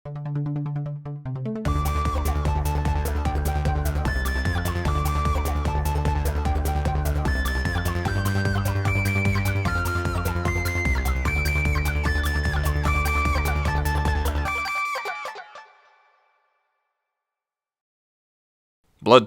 Blood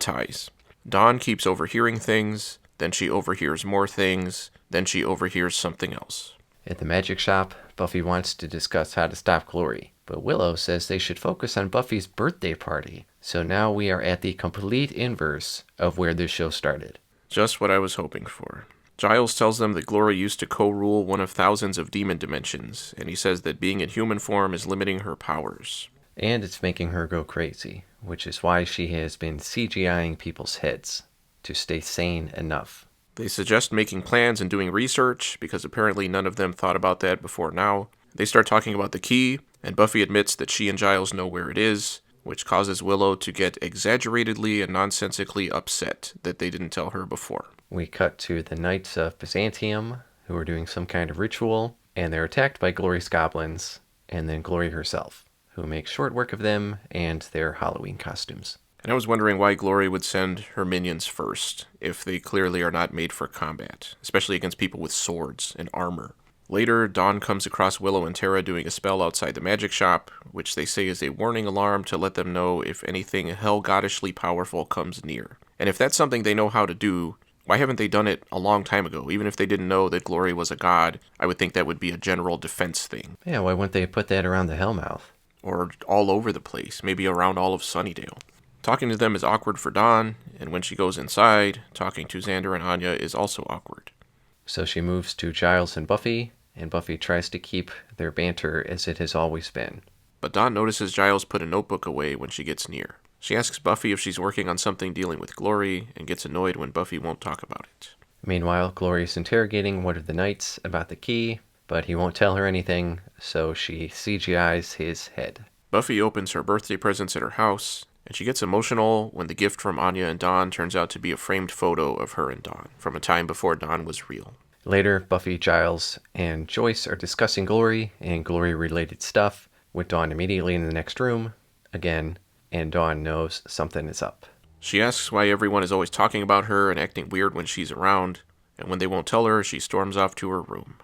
ties. Dawn keeps overhearing things, then she overhears more things, then she overhears something else. At the magic shop, Buffy wants to discuss how to stop Glory, but Willow says they should focus on Buffy's birthday party. So now we are at the complete inverse of where this show started. Just what I was hoping for. Giles tells them that Glory used to co-rule one of thousands of demon dimensions, and he says that being in human form is limiting her powers. And it's making her go crazy, which is why she has been CGIing people's heads to stay sane enough. They suggest making plans and doing research, because apparently none of them thought about that before now. They start talking about the key, and Buffy admits that she and Giles know where it is, which causes Willow to get exaggeratedly and nonsensically upset that they didn't tell her before. We cut to the Knights of Byzantium, who are doing some kind of ritual, and they're attacked by Glory's goblins, and then Glory herself, who makes short work of them and their Halloween costumes. And I was wondering why Glory would send her minions first, if they clearly are not made for combat, especially against people with swords and armor. Later, Dawn comes across Willow and Tara doing a spell outside the magic shop, which they say is a warning alarm to let them know if anything hell-goddishly powerful comes near. And if that's something they know how to do, why haven't they done it a long time ago? Even if they didn't know that Glory was a god, I would think that would be a general defense thing. Yeah, why wouldn't they put that around the Hellmouth? Or all over the place, maybe around all of Sunnydale. Talking to them is awkward for Dawn, and when she goes inside, talking to Xander and Anya is also awkward. So she moves to Giles and Buffy tries to keep their banter as it has always been. But Dawn notices Giles put a notebook away when she gets near. She asks Buffy if she's working on something dealing with Glory, and gets annoyed when Buffy won't talk about it. Meanwhile, Glory is interrogating one of the knights about the key, but he won't tell her anything, so she CGIs his head. Buffy opens her birthday presents at her house, and she gets emotional when the gift from Anya and Dawn turns out to be a framed photo of her and Dawn, from a time before Dawn was real. Later, Buffy, Giles, and Joyce are discussing Glory and Glory-related stuff, with Dawn immediately in the next room, again, and Dawn knows something is up. She asks why everyone is always talking about her and acting weird when she's around, and when they won't tell her, she storms off to her room.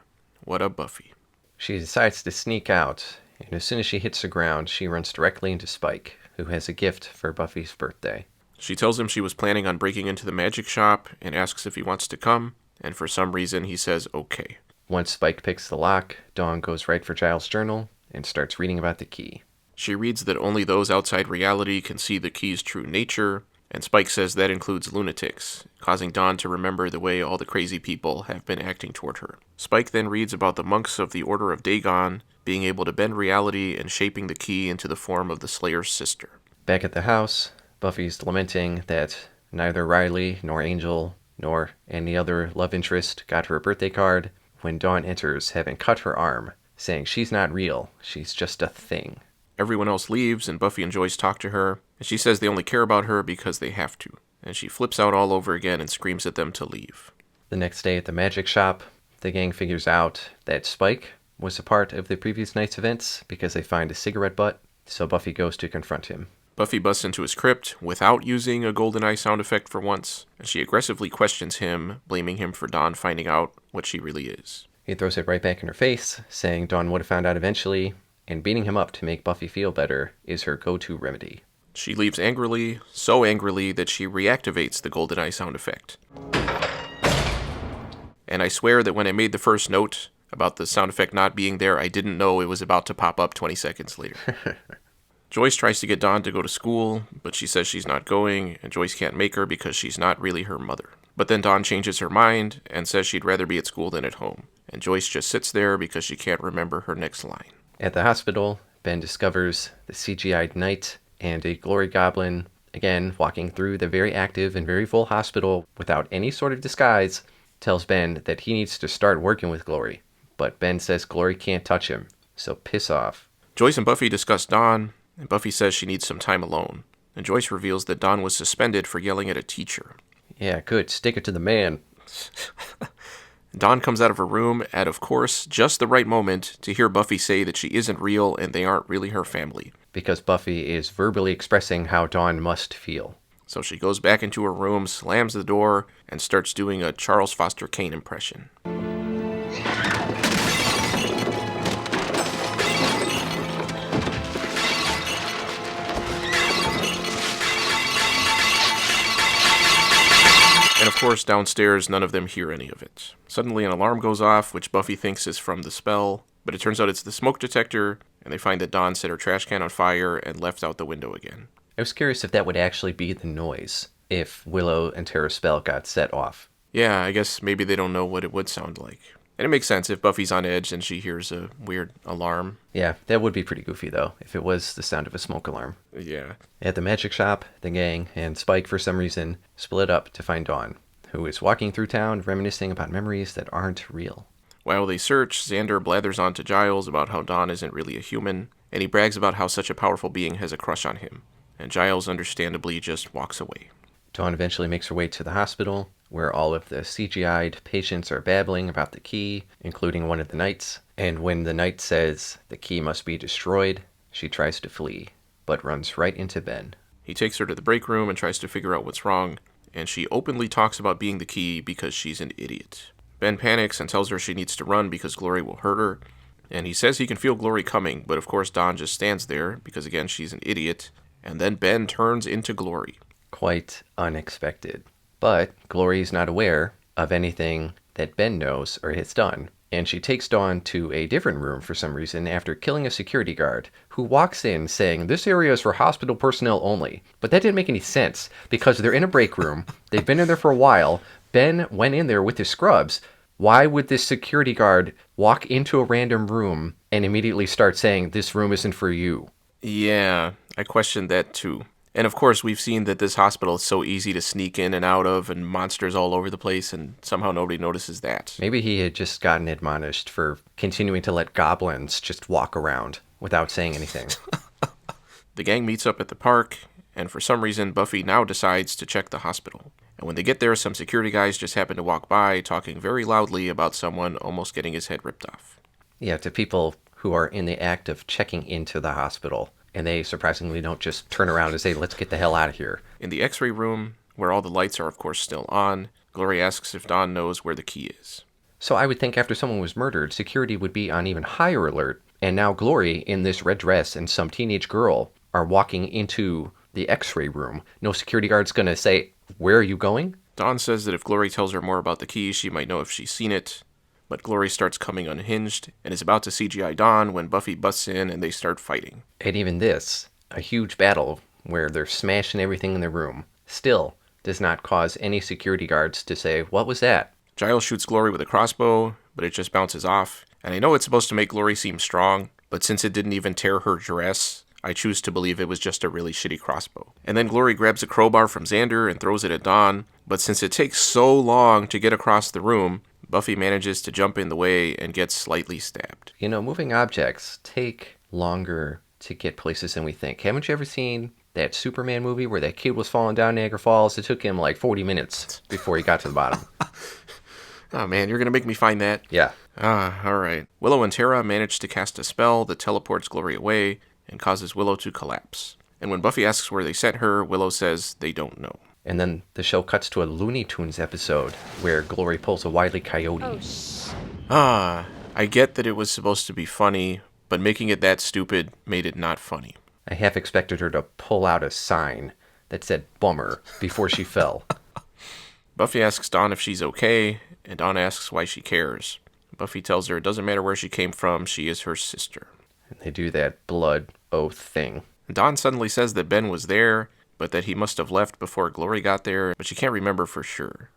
What a Buffy. She decides to sneak out, and as soon as she hits the ground, she runs directly into Spike, who has a gift for Buffy's birthday. She tells him she was planning on breaking into the magic shop and asks if he wants to come, and for some reason he says okay. Once Spike picks the lock, Dawn goes right for Giles' journal and starts reading about the key. She reads that only those outside reality can see the key's true nature, and Spike says that includes lunatics, causing Dawn to remember the way all the crazy people have been acting toward her. Spike then reads about the monks of the Order of Dagon being able to bend reality and shaping the key into the form of the Slayer's sister. Back at the house, Buffy's lamenting that neither Riley nor Angel nor any other love interest got her a birthday card when Dawn enters, having cut her arm, saying she's not real, she's just a thing. Everyone else leaves, and Buffy and Joyce talk to her, and she says they only care about her because they have to, and she flips out all over again and screams at them to leave. The next day at the magic shop, the gang figures out that Spike was a part of the previous night's events because they find a cigarette butt, so Buffy goes to confront him. Buffy busts into his crypt without using a GoldenEye sound effect for once, and she aggressively questions him, blaming him for Dawn finding out what she really is. He throws it right back in her face, saying Dawn would have found out eventually, and beating him up to make Buffy feel better is her go-to remedy. She leaves angrily, so angrily that she reactivates the GoldenEye sound effect. And I swear that when I made the first note about the sound effect not being there, I didn't know it was about to pop up 20 seconds later. Joyce tries to get Dawn to go to school, but she says she's not going, and Joyce can't make her because she's not really her mother. But then Dawn changes her mind and says she'd rather be at school than at home, and Joyce just sits there because she can't remember her next line. At the hospital, Ben discovers the CGI'd knight and a glory goblin, again walking through the very active and very full hospital without any sort of disguise, tells Ben that he needs to start working with Glory. But Ben says Glory can't touch him, so piss off. Joyce and Buffy discuss Dawn, and Buffy says she needs some time alone, and Joyce reveals that Dawn was suspended for yelling at a teacher. Yeah, good. Stick it to the man. Dawn comes out of her room at, of course, just the right moment to hear Buffy say that she isn't real and they aren't really her family. Because Buffy is verbally expressing how Dawn must feel. So she goes back into her room, slams the door, and starts doing a Charles Foster Kane impression. And of course, downstairs, none of them hear any of it. Suddenly, an alarm goes off, which Buffy thinks is from the spell, but it turns out it's the smoke detector, and they find that Dawn set her trash can on fire and left out the window again. I was curious if that would actually be the noise, if Willow and Tara's spell got set off. Yeah, I guess maybe they don't know what it would sound like. And it makes sense if Buffy's on edge and she hears a weird alarm. Yeah, that would be pretty goofy, though, if it was the sound of a smoke alarm. Yeah. At the magic shop, the gang and Spike, for some reason, split up to find Dawn, who is walking through town reminiscing about memories that aren't real. While they search, Xander blathers on to Giles about how Dawn isn't really a human, and he brags about how such a powerful being has a crush on him. And Giles understandably just walks away. Dawn eventually makes her way to the hospital, where all of the CGI'd patients are babbling about the key, including one of the knights. And when the knight says the key must be destroyed, she tries to flee, but runs right into Ben. He takes her to the break room and tries to figure out what's wrong, and she openly talks about being the key because she's an idiot. Ben panics and tells her she needs to run because Glory will hurt her, and he says he can feel Glory coming, but of course Dawn just stands there because, again, she's an idiot, and then Ben turns into Glory. Quite unexpected. But Glory's not aware of anything that Ben knows or has done, and she takes Dawn to a different room for some reason after killing a security guard, who walks in saying, "This area is for hospital personnel only." But that didn't make any sense, because they're in a break room, they've been in there for a while, Ben went in there with his scrubs. Why would this security guard walk into a random room and immediately start saying, "This room isn't for you"? Yeah, I questioned that too. And of course, we've seen that this hospital is so easy to sneak in and out of, and monsters all over the place, and somehow nobody notices that. Maybe he had just gotten admonished for continuing to let goblins just walk around without saying anything. The gang meets up at the park, and for some reason, Buffy now decides to check the hospital. And when they get there, some security guys just happen to walk by, talking very loudly about someone almost getting his head ripped off. Yeah, to people who are in the act of checking into the hospital. And they surprisingly don't just turn around and say, "Let's get the hell out of here." In the x-ray room, where all the lights are of course still on, Glory asks if Dawn knows where the key is. So I would think after someone was murdered, security would be on even higher alert. And now Glory, in this red dress, and some teenage girl are walking into the x-ray room. No security guard's going to say, "Where are you going?" Dawn says that if Glory tells her more about the key, she might know if she's seen it. But Glory starts coming unhinged and is about to CGI Dawn when Buffy busts in and they start fighting. And even this, a huge battle where they're smashing everything in the room, still does not cause any security guards to say, "What was that?" Giles shoots Glory with a crossbow, but it just bounces off. And I know it's supposed to make Glory seem strong, but since it didn't even tear her dress, I choose to believe it was just a really shitty crossbow. And then Glory grabs a crowbar from Xander and throws it at Dawn, but since it takes so long to get across the room, Buffy manages to jump in the way and gets slightly stabbed. You know, moving objects take longer to get places than we think. Haven't you ever seen that Superman movie where that kid was falling down Niagara Falls? It took him like 40 minutes before he got to the bottom. Oh man, you're gonna make me find that? Yeah. Alright. Willow and Tara manage to cast a spell that teleports Glory away and causes Willow to collapse. And when Buffy asks where they sent her, Willow says they don't know. And then the show cuts to a Looney Tunes episode where Glory pulls a Wile E. Coyote. I get that it was supposed to be funny, but making it that stupid made it not funny. I half expected her to pull out a sign that said "bummer" before she fell. Buffy asks Dawn if she's okay, and Dawn asks why she cares. Buffy tells her it doesn't matter where she came from, she is her sister. And they do that blood oath thing. Dawn suddenly says that Ben was there, but that he must have left before Glory got there, but she can't remember for sure.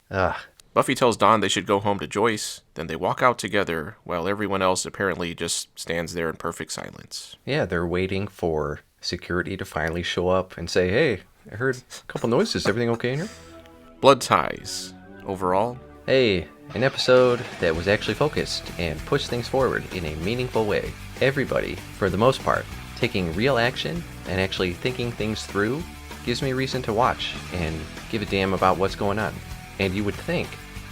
Buffy tells Dawn they should go home to Joyce, then they walk out together, while everyone else apparently just stands there in perfect silence. Yeah, they're waiting for security to finally show up and say, "Hey, I heard a couple noises. Everything okay in here?" Blood ties. Overall, Hey, an episode that was actually focused and pushed things forward in a meaningful way. Everybody, for the most part, taking real action and actually thinking things through gives me reason to watch and give a damn about what's going on. And you would think,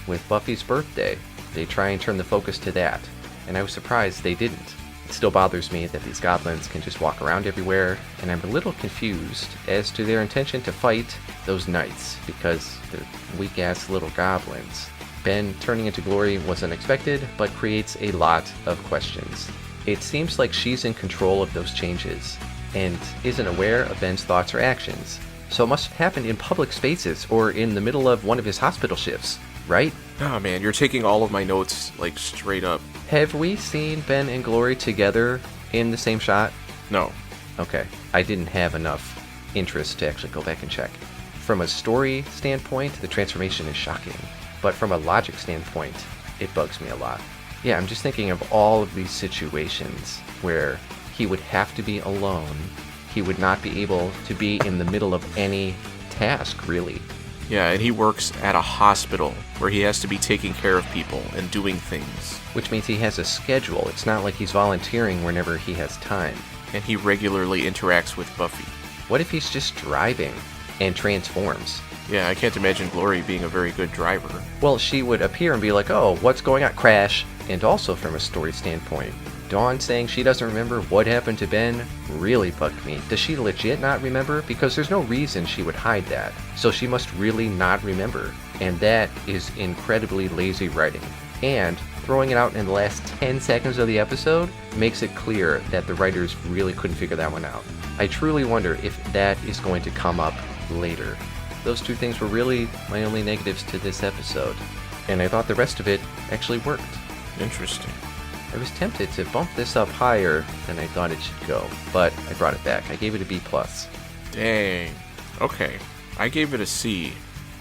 with Buffy's birthday, they try and turn the focus to that, and I was surprised they didn't. It still bothers me that these goblins can just walk around everywhere, and I'm a little confused as to their intention to fight those knights, because they're weak-ass little goblins. Ben turning into Glory was unexpected, but creates a lot of questions. It seems like she's in control of those changes, and isn't aware of Ben's thoughts or actions. So it must have happened in public spaces, or in the middle of one of his hospital shifts, right? Oh man, you're taking all of my notes, like, straight up. Have we seen Ben and Glory together in the same shot? No. Okay, I didn't have enough interest to actually go back and check. From a story standpoint, the transformation is shocking, but from a logic standpoint, it bugs me a lot. Yeah, I'm just thinking of all of these situations where he would have to be alone. He would not be able to be in the middle of any task, really. Yeah, and he works at a hospital where he has to be taking care of people and doing things. Which means he has a schedule. It's not like he's volunteering whenever he has time. And he regularly interacts with Buffy. What if he's just driving and transforms? Yeah, I can't imagine Glory being a very good driver. Well, she would appear and be like, oh, what's going on? Crash. And also from a story standpoint, Dawn saying she doesn't remember what happened to Ben really bugged me. Does she legit not remember? Because there's no reason she would hide that. So she must really not remember. And that is incredibly lazy writing. And throwing it out in the last 10 seconds of the episode makes it clear that the writers really couldn't figure that one out. I truly wonder if that is going to come up later. Those two things were really my only negatives to this episode. And I thought the rest of it actually worked. Interesting. I was tempted to bump this up higher than I thought it should go, but I brought it back. I gave it a B+. Dang. Okay. I gave it a C.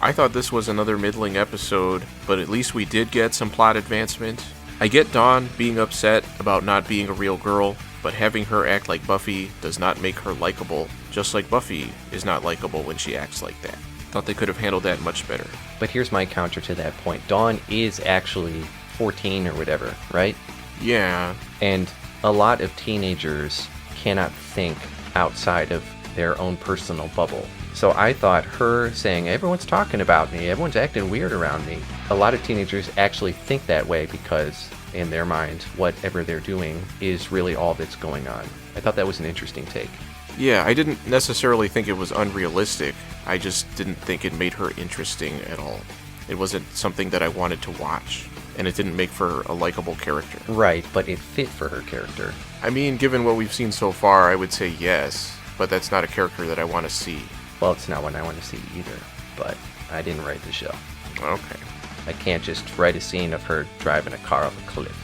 I thought this was another middling episode, but at least we did get some plot advancement. I get Dawn being upset about not being a real girl, but having her act like Buffy does not make her likable, just like Buffy is not likable when she acts like that. Thought they could have handled that much better. But here's my counter to that point. Dawn is actually 14 or whatever, right? Yeah. And a lot of teenagers cannot think outside of their own personal bubble. So I thought her saying, everyone's talking about me, everyone's acting weird around me. A lot of teenagers actually think that way because, in their mind, whatever they're doing is really all that's going on. I thought that was an interesting take. Yeah, I didn't necessarily think it was unrealistic. I just didn't think it made her interesting at all. It wasn't something that I wanted to watch, and it didn't make for a likable character. Right, but it fit for her character. I mean, given what we've seen so far, I would say yes, but that's not a character that I want to see. Well, it's not one I want to see either, but I didn't write the show. Okay. I can't just write a scene of her driving a car off a cliff.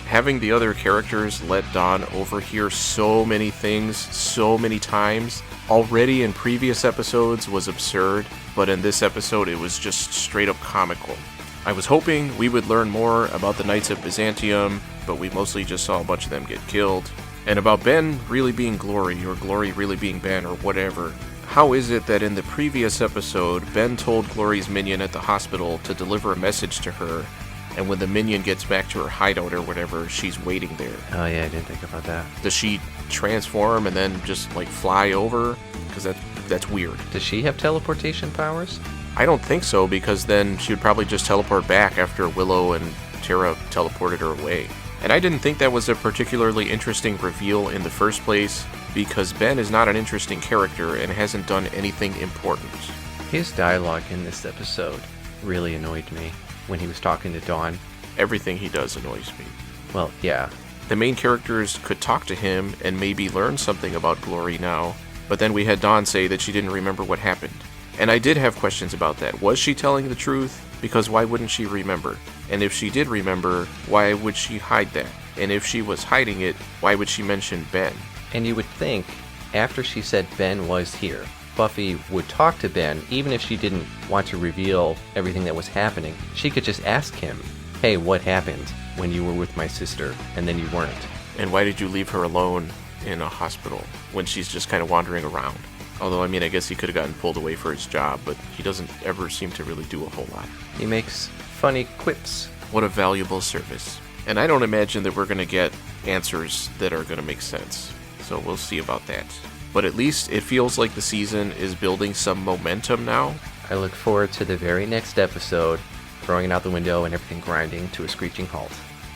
Having the other characters let Dawn overhear so many things so many times already in previous episodes was absurd, but in this episode it was just straight up comical. I was hoping we would learn more about the Knights of Byzantium, but we mostly just saw a bunch of them get killed. And about Ben really being Glory, or Glory really being Ben, or whatever. How is it that in the previous episode, Ben told Glory's minion at the hospital to deliver a message to her, and when the minion gets back to her hideout or whatever, she's waiting there? Oh yeah, I didn't think about that. Does she transform and then just, like, fly over? Because that's weird. Does she have teleportation powers? I don't think so, because then she would probably just teleport back after Willow and Tara teleported her away. And I didn't think that was a particularly interesting reveal in the first place, because Ben is not an interesting character and hasn't done anything important. His dialogue in this episode really annoyed me when he was talking to Dawn. Everything he does annoys me. Well, yeah. The main characters could talk to him and maybe learn something about Glory now, but then we had Dawn say that she didn't remember what happened. And I did have questions about that. Was she telling the truth? Because why wouldn't she remember? And if she did remember, why would she hide that? And if she was hiding it, why would she mention Ben? And you would think, after she said Ben was here, Buffy would talk to Ben, even if she didn't want to reveal everything that was happening. She could just ask him, hey, what happened when you were with my sister, and then you weren't? And why did you leave her alone in a hospital when she's just kind of wandering around? Although, I mean, I guess he could have gotten pulled away for his job, but he doesn't ever seem to really do a whole lot. He makes funny quips. What a valuable service. And I don't imagine that we're going to get answers that are going to make sense. So we'll see about that. But at least it feels like the season is building some momentum now. I look forward to the very next episode throwing it out the window and everything grinding to a screeching halt.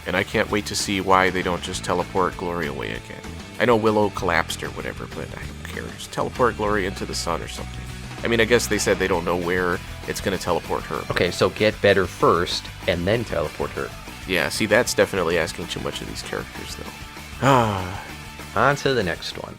And I can't wait to see why they don't just teleport Glory away again. I know Willow collapsed or whatever, but I don't care. Just teleport Glory into the sun or something. I mean, I guess they said they don't know where it's going to teleport her. Okay, so get better first and then teleport her. Yeah, see, that's definitely asking too much of these characters, though. On to the next one.